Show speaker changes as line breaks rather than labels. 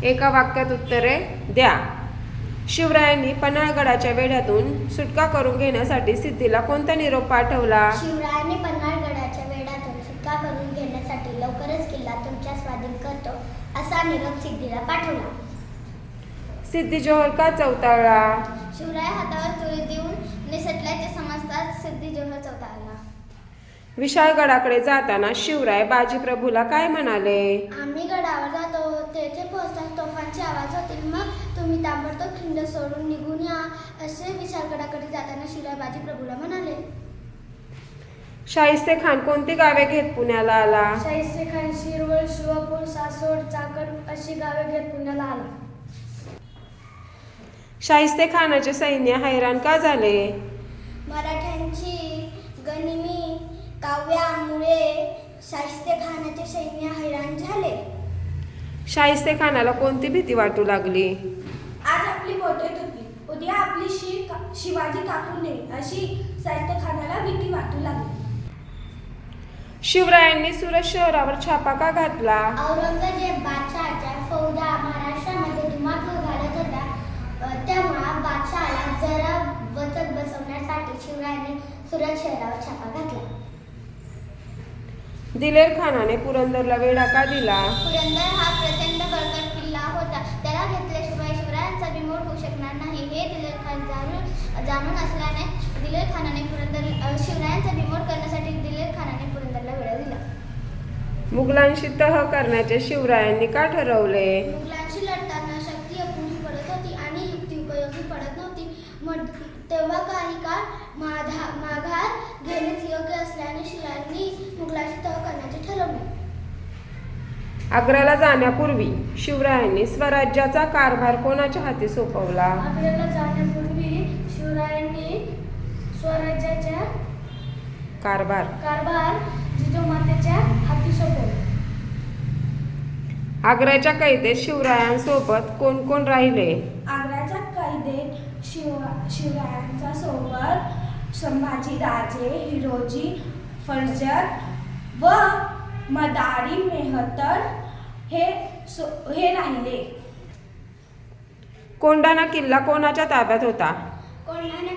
एका वाक्यात उत्तरे द्या. शिवरायांनी पन्हाळगडाच्या वेढ्यातून सुटका करून घेण्यासाठी सिद्धीला कोणता निरोप पाठवला?
शिवरायांनी पन्हाळगडाच्या वेढ्यातून सुटका करून घेण्यासाठी लवकरच किल्ला तुमच्या स्वाधीन करतो असा निरोप सिद्धीला पाठवला.
सिद्धी जोहर का चौताळला?
शिवराय हातावर तुळी देऊन निसटल्याचे समजताच सिद्धी जोहर चौताळला.
विशाळगडाकडे जाताना शिवराय बाजीप्रभूला काय म्हणाले?
आम्ही गडावर जातो, तेथे पोहोचताच तोफांचे आवाज होतील, मग तुम्ही ताबडतोब खिंड सोडून निघून या, असे विशाळगडाकडे जाताना शिवराय बाजीप्रभूला म्हणाले.
शाहिस्ते खान कोणती गावे घेत पुण्याला आला?
शाहिस्ते खान शिरवळ, शिवापूर, सासवड, चाकण अशी गावे घेत पुण्याला आला.
शाहिस्ते खानाचे सैन्य हैराण का झाले?
मराठ्यांची गनिमी काव्यामुळे शाहिस्ते खानाचे सैन्य हैराण झाले.
शाहिस्ते खानाला कोणती भीती वाटू लागली?
आज आपली बोटे तुटली, उद्या आपली शिवाजी कापू नये अशी शाहिस्ते खानाला भीती वाटू लागली.
शिवरायांनी सुरत शहरावर छापा का घातला?
औरंगजेब बादशहाच्या फौजा महाराष्ट्रामध्ये धुमाकूळ घालत होता, तेव्हा बादशहाला जरा वचक बसवण्यासाठी शिवरायांनी सुरत शहरावर छापा घातला.
दिलेर खानाने पुरंदरला वेढा का दिला?
पुरंदर हा प्रचंड बळकट किल्ला होता, त्याला घेतल्याशिवाय शिवरायांचा बिमोड होऊ शकणार नाही हे दिलेर खान जाणून असल्याने दिलेर खानाने शिवरायांचा बिमोड करण्यासाठी दिलेर खानाने पुरंदरला वेढा दिला.
मुघलांशी तह करण्याचे शिवरायांनी का ठरवले?
मुघलांशी लढताना शक्ती अपुरी पडत होती आणि युक्ती उपयोगी पडत नव्हती. तेव्हा काही काळ माघार घेणेच योग्य असल्याने शिवरायांनी मुघलांशी तह करण्याचे ठरवले.
आग्र्याला जाण्यापूर्वी शिवरायांनी स्वराज्याचा कारभार कोणाच्या हाती सोपवला?
आग्र्याला जाण्यापूर्वी शिवरायांनी स्वराज्याचा कारभार जिजामातेच्या हाती सोपवला.
आग्र्याच्या कैदेत शिवरायांसोबत कोण कोण राहिले?
आग्र्याच्या कैदेत शिवरायांच्या सोबत संभाजी राजे, हिरोजी, फर्जंद व मदारी मेहतर हे राहिले.
कोंढाणा किल्ला कोणाच्या ताब्यात होता?
कोंढाणा